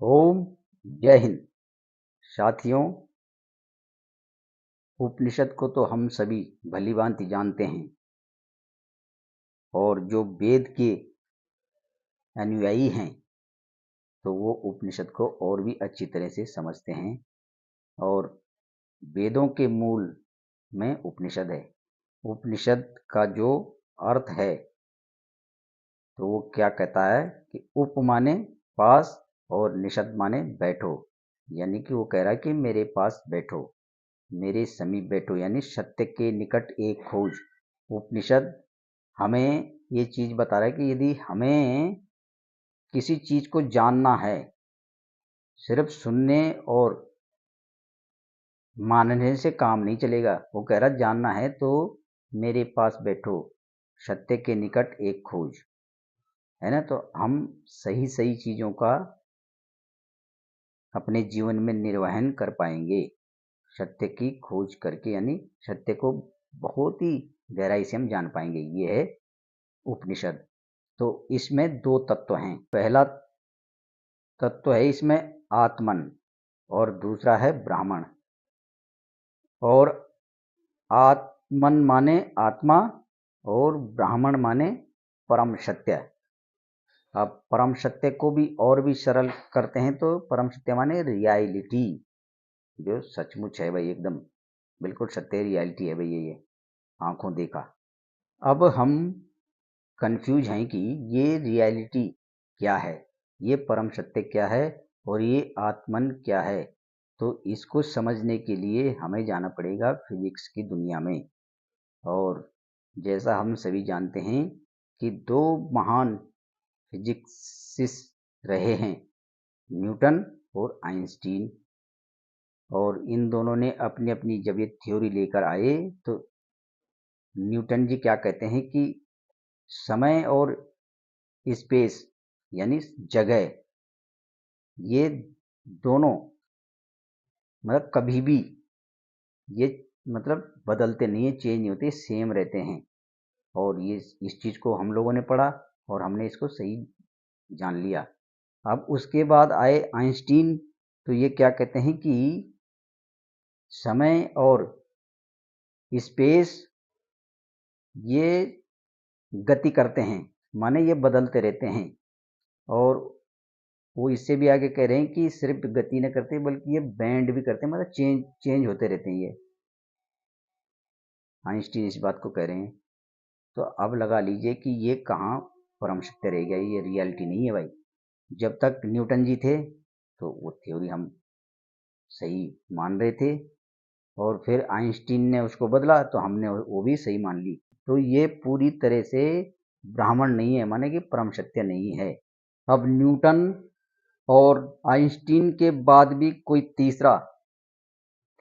ओम जय हिंद। साथियों, उपनिषद को तो हम सभी भलीभांति जानते हैं और जो वेद के अनुयायी हैं तो वो उपनिषद को और भी अच्छी तरह से समझते हैं। और वेदों के मूल में उपनिषद है। उपनिषद का जो अर्थ है तो वो क्या कहता है कि उप माने पास और निषद माने बैठो, यानी कि वो कह रहा है कि मेरे पास बैठो, मेरे समीप बैठो, यानी सत्य के निकट एक खोज। उपनिषद हमें ये चीज बता रहा है कि यदि हमें किसी चीज को जानना है, सिर्फ सुनने और मानने से काम नहीं चलेगा। वो कह रहा जानना है तो मेरे पास बैठो, सत्य के निकट एक खोज, है ना। तो हम सही सही चीजों का अपने जीवन में निर्वहन कर पाएंगे सत्य की खोज करके, यानी सत्य को बहुत ही गहराई से हम जान पाएंगे। ये है उपनिषद। तो इसमें दो तत्व हैं। पहला तत्व है इसमें आत्मन और दूसरा है ब्राह्मण। और आत्मन माने आत्मा और ब्राह्मण माने परम सत्य। अब परम सत्य को भी और भी सरल करते हैं तो परम सत्य माने रियलिटी, जो सचमुच है भाई, एकदम बिल्कुल सत्य रियलिटी है भाई, ये आंखों देखा। अब हम कंफ्यूज हैं कि ये रियलिटी क्या है, ये परम सत्य क्या है और ये आत्मन क्या है। तो इसको समझने के लिए हमें जाना पड़ेगा फिजिक्स की दुनिया में। और जैसा हम सभी जानते हैं कि दो महान फिजिक्सिस्ट रहे हैं, न्यूटन और आइंस्टीन। और इन दोनों ने अपनी अपनी जब ये थ्योरी लेकर आए तो न्यूटन जी क्या कहते हैं कि समय और स्पेस यानी जगह, ये दोनों मतलब कभी भी ये मतलब बदलते नहीं है, चेंज नहीं होते, सेम रहते हैं। और ये इस चीज को हम लोगों ने पढ़ा और हमने इसको सही जान लिया। अब उसके बाद आए आइंस्टीन, तो ये क्या कहते हैं कि समय और स्पेस ये गति करते हैं, माने ये बदलते रहते हैं। और वो इससे भी आगे कह रहे हैं कि सिर्फ गति न करते बल्कि ये बैंड भी करते हैं, मतलब चेंज चेंज होते रहते हैं। ये आइंस्टीन इस बात को कह रहे हैं। तो अब लगा लीजिए कि ये कहाँ परम सत्य रह गया, ये रियलिटी नहीं है भाई। जब तक न्यूटन जी थे तो वो थ्योरी हम सही मान रहे थे, और फिर आइंस्टीन ने उसको बदला तो हमने वो भी सही मान ली। तो ये पूरी तरह से ब्राह्मण नहीं है, माने कि परम सत्य नहीं है। अब न्यूटन और आइंस्टीन के बाद भी कोई तीसरा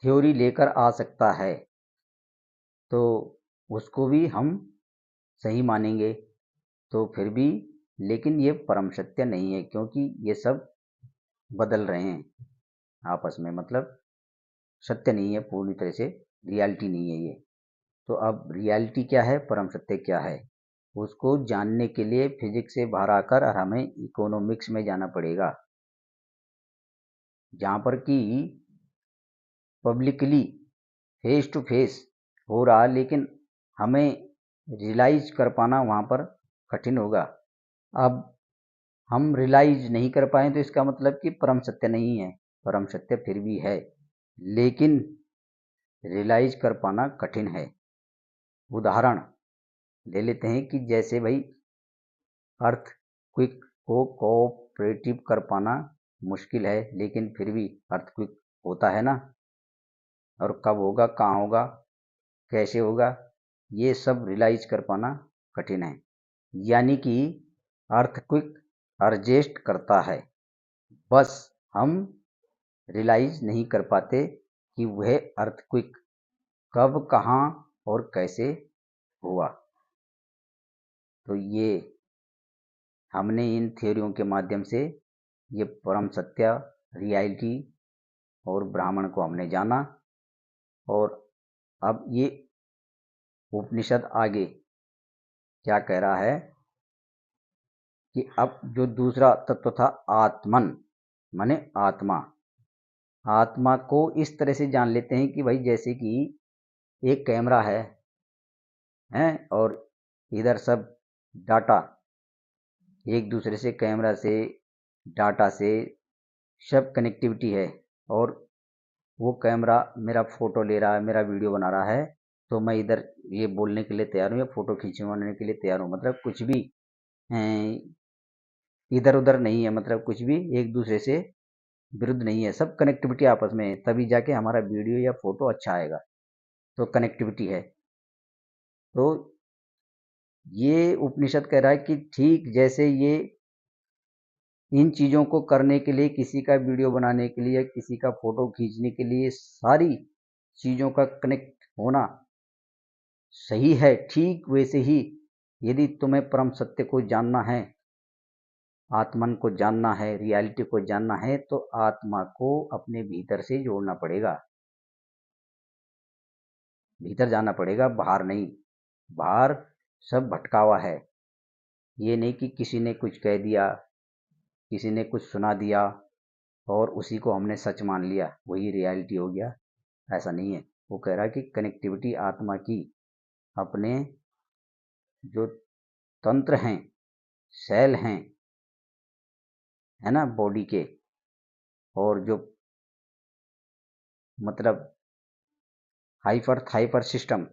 थ्योरी लेकर आ सकता है तो उसको भी हम सही मानेंगे। तो फिर भी लेकिन ये परम सत्य नहीं है, क्योंकि ये सब बदल रहे हैं आपस में, मतलब सत्य नहीं है पूरी तरह से, रियलिटी नहीं है ये। तो अब रियलिटी क्या है, परम सत्य क्या है, उसको जानने के लिए फिजिक्स से बाहर आकर हमें इकोनॉमिक्स में जाना पड़ेगा, जहाँ पर कि पब्लिकली फेस टू फेस हो रहा, लेकिन हमें रियलाइज कर पाना वहाँ पर कठिन होगा। अब हम रियलाइज नहीं कर पाए तो इसका मतलब कि परम सत्य नहीं है। परम सत्य फिर भी है, लेकिन रियलाइज कर पाना कठिन है। उदाहरण ले लेते हैं कि जैसे भाई अर्थ क्विक को कोऑपरेटिव कर पाना मुश्किल है, लेकिन फिर भी अर्थ क्विक होता है ना। और कब होगा, कहाँ होगा, कैसे होगा, ये सब रियलाइज कर पाना कठिन है। यानी कि अर्थक्विक अर्जेस्ट करता है, बस हम रियलाइज नहीं कर पाते कि वह अर्थक्विक कब, कहाँ और कैसे हुआ। तो ये हमने इन थ्योरियों के माध्यम से ये परम सत्य, रियलिटी और ब्राह्मण को हमने जाना। और अब ये उपनिषद आगे क्या कह रहा है कि अब जो दूसरा तत्व था आत्मन, माने आत्मा। आत्मा को इस तरह से जान लेते हैं कि भाई जैसे कि एक कैमरा है और इधर सब डाटा, एक दूसरे से कैमरा से डाटा से सब कनेक्टिविटी है, और वो कैमरा मेरा फ़ोटो ले रहा है, मेरा वीडियो बना रहा है, तो मैं इधर ये बोलने के लिए तैयार हूँ या फ़ोटो खिंचवाने के लिए तैयार हूँ। मतलब कुछ भी इधर उधर नहीं है, मतलब कुछ भी एक दूसरे से विरुद्ध नहीं है, सब कनेक्टिविटी आपस में है, तभी जाके हमारा वीडियो या फ़ोटो अच्छा आएगा। तो कनेक्टिविटी है। तो ये उपनिषद कह रहा है कि ठीक जैसे ये इन चीज़ों को करने के लिए, किसी का वीडियो बनाने के लिए, किसी का फ़ोटो खींचने के लिए, सारी चीज़ों का कनेक्ट होना सही है, ठीक वैसे ही यदि तुम्हें परम सत्य को जानना है, आत्मन को जानना है, रियलिटी को जानना है, तो आत्मा को अपने भीतर से जोड़ना पड़ेगा, भीतर जाना पड़ेगा, बाहर नहीं। बाहर सब भटकावा है। ये नहीं कि किसी ने कुछ कह दिया, किसी ने कुछ सुना दिया और उसी को हमने सच मान लिया, वही रियलिटी हो गया, ऐसा नहीं है। वो कह रहा है कि कनेक्टिविटी आत्मा की अपने जो तंत्र हैं, सेल हैं, है ना, बॉडी के, और जो मतलब हाइपर थाइपर सिस्टम,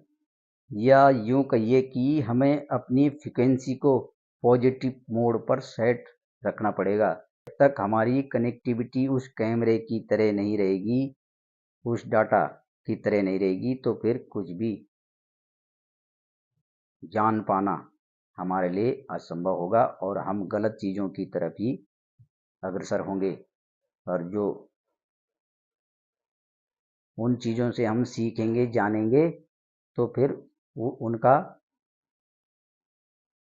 या यूं कहिए कि हमें अपनी फ्रिक्वेंसी को पॉजिटिव मोड पर सेट रखना पड़ेगा। जब तक हमारी कनेक्टिविटी उस कैमरे की तरह नहीं रहेगी, उस डाटा की तरह नहीं रहेगी, तो फिर कुछ भी जान पाना हमारे लिए असंभव होगा और हम गलत चीज़ों की तरफ ही अग्रसर होंगे। और जो उन चीज़ों से हम सीखेंगे, जानेंगे, तो फिर वो उनका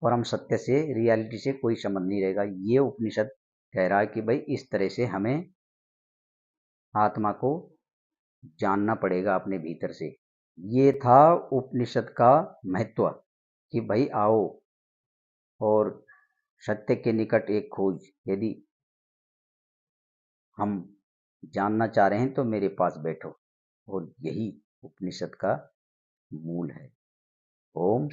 परम सत्य से, रियलिटी से कोई संबंध नहीं रहेगा। ये उपनिषद कह रहा है कि भाई इस तरह से हमें आत्मा को जानना पड़ेगा अपने भीतर से। ये था उपनिषद का महत्व कि भाई आओ और सत्य के निकट एक खोज, यदि हम जानना चाह रहे हैं तो मेरे पास बैठो। और यही उपनिषद का मूल है। ओम